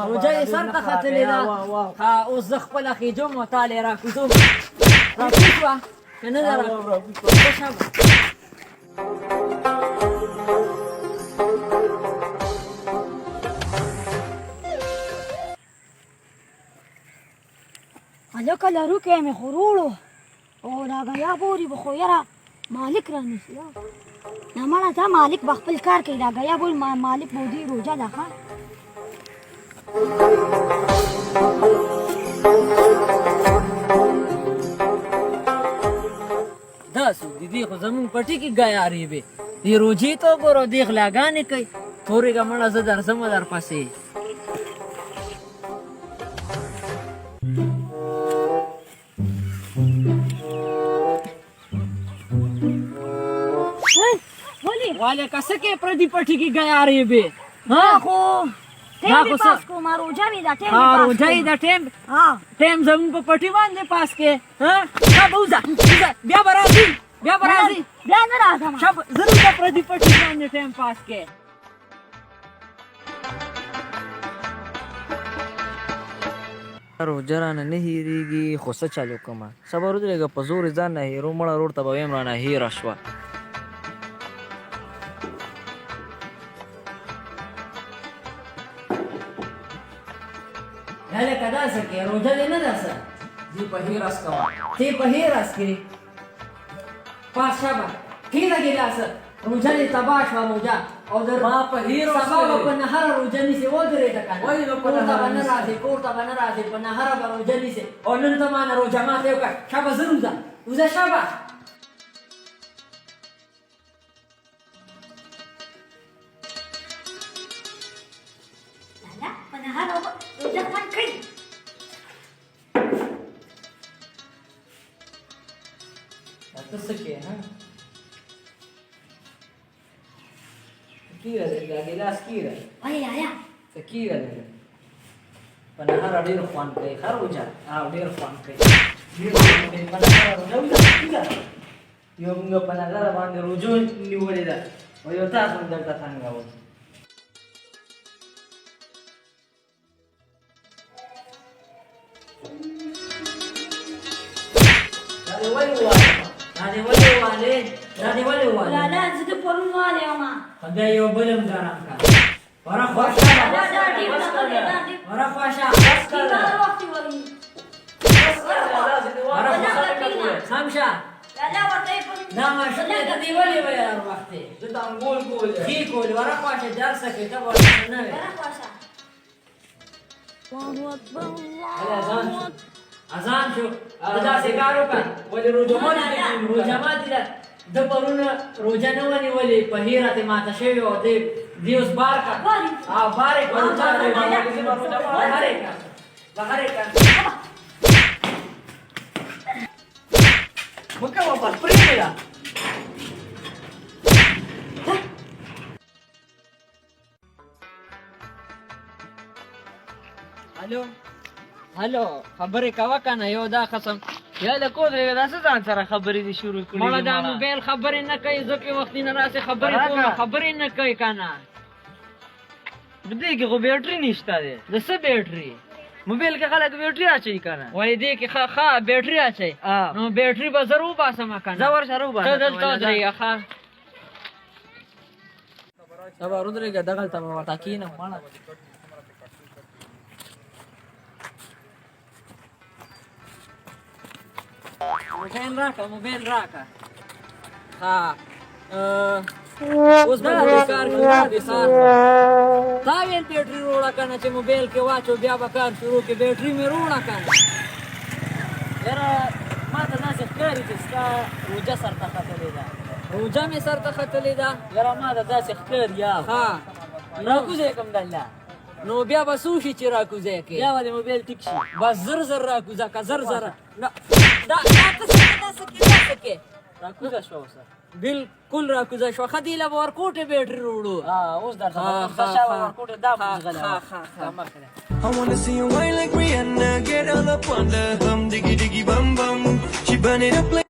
روژه یې سر ته ختلې ده. اوس زه خپله خېجم او تا لې راکوزوم. راکوز شوه که نه ده راکوز شوه. هلکه لرونکی مې خو روړو او راګیا بوري به خو یاره مالک رانیسي. نه مړه ته مالک به خپل کار کوي. راګیا بوري مالک بودي روژه ده ښه. دا څوک دي؟ دې خو زمونږ پټي کې ګیارې وې. دې روجې ته وګوره، دې غلاګانې کوي. تورېږه مړه زه درځمه درپسې. والے که څه کې پردي پټي کې ګیارې وې؟ خو ټیم مې پاس کوم. روژه مې ده ټیم مې پاس کوم. روژه یې ده ټیم زمونږ په پټي باندې پاس کې. ښه به وځه بیا به راځي بیا نه راځم. ښه زه دلته پردي پټي باندې ټیم پاس کې. روژه رانه نه هېرېږي خو څه چل وکړمه. صبر ودرېږه په زور یې ځان نه هېرو. مړه روډ ته به ویم رانه هېره شوه. هلکه داسې کې روژه دې نه ده څه؟ دې په هېرس کوه. تی په هېرس کې پاس شه به هېره دې داسه روژه دې تباه شوه روژه. او سبا به په نهره روژه نیسې. ودرېده که نه کور ته به نه راځې په نهره به روژه نیسې. او نن ته مانه روژه ماته وکړه. شه به زه وځه شه به. ته څه کې کیره دی؟ دا ګیلاس کیره څه کیره دی؟ په نهره ډېر خوند کوي. ښه روژه ډېر خوند کوي. په نهره روژه وځه. یو موږ په نهره باندې روژه نیولې ده او یو تاسو هم دلته څنګه لالا زه د پرون والی یم. خدای یو بل هم ګرم کړه. ورا خواشه سم شه. دا ماشومې ته دې ولې وایي هر وخت یې؟ زه ته هم ګول ښې کولې. ورا خواشه درسه کوې ته به ورسره نه وې. اذان شو. ته داسې کار وکړه ولې روژه ماتې ده. ده پرون روژه نه وه نیولې په هېره ترې ماته شوې وه. دې اوس بار کړه. بار یې کړه. بهر یې کړه. مه کوه بس پرېږده. هلو خبرې کوه که نه؟ یو دا قسم یا له کور درېږه دا څه ځان سره خبرې دې شروع کړي؟ مړه دا موبایل خبرې نه کوي. زه کې وختي نه راسې خبرې کوم. خبرې نه کوي که نه؟ دې کې خو بیټري نشته دی. د څه بیټري؟ موبایل کې خلک بیټري اچوي که نه؟ ولې دې کې ښه بیټري اچوي. نو بیټري به زه روباسمه که نه؟ زه ورسره وباسم. ته دلته ودرېږه. ښه صبر ودرېږه. دغلته به ورته کښېنم. مړه موبایل راکه. اوس به دې کار کوي. تا ویل بیټري روړه که نه چې موبایل کې واچو بیا به کار شروع کړي. بیټري مې روړه که نه؟ یاره ما ته داسې ښکاري چې ستا روژه سر ته ختلې ده. روژه مې سر ته ختلې ده. یاره ما ته داسې ښکاري. راکوزی کړم دلته. نو بیا به څه وشي چې راکوزی کړې؟ بیا به دې موبایل ټیک شي. بس زر راکوزه که زر. دا څه کې راکوزه شوه اوسه؟ بالکل راکوزه شوه. ښه دې له به ورکوټې بیټري وروړو. اوس درته ورکوټې دا غلی I wanna see you whine like Rihanna, get all up on the diggy diggy bum bum. She burn it up like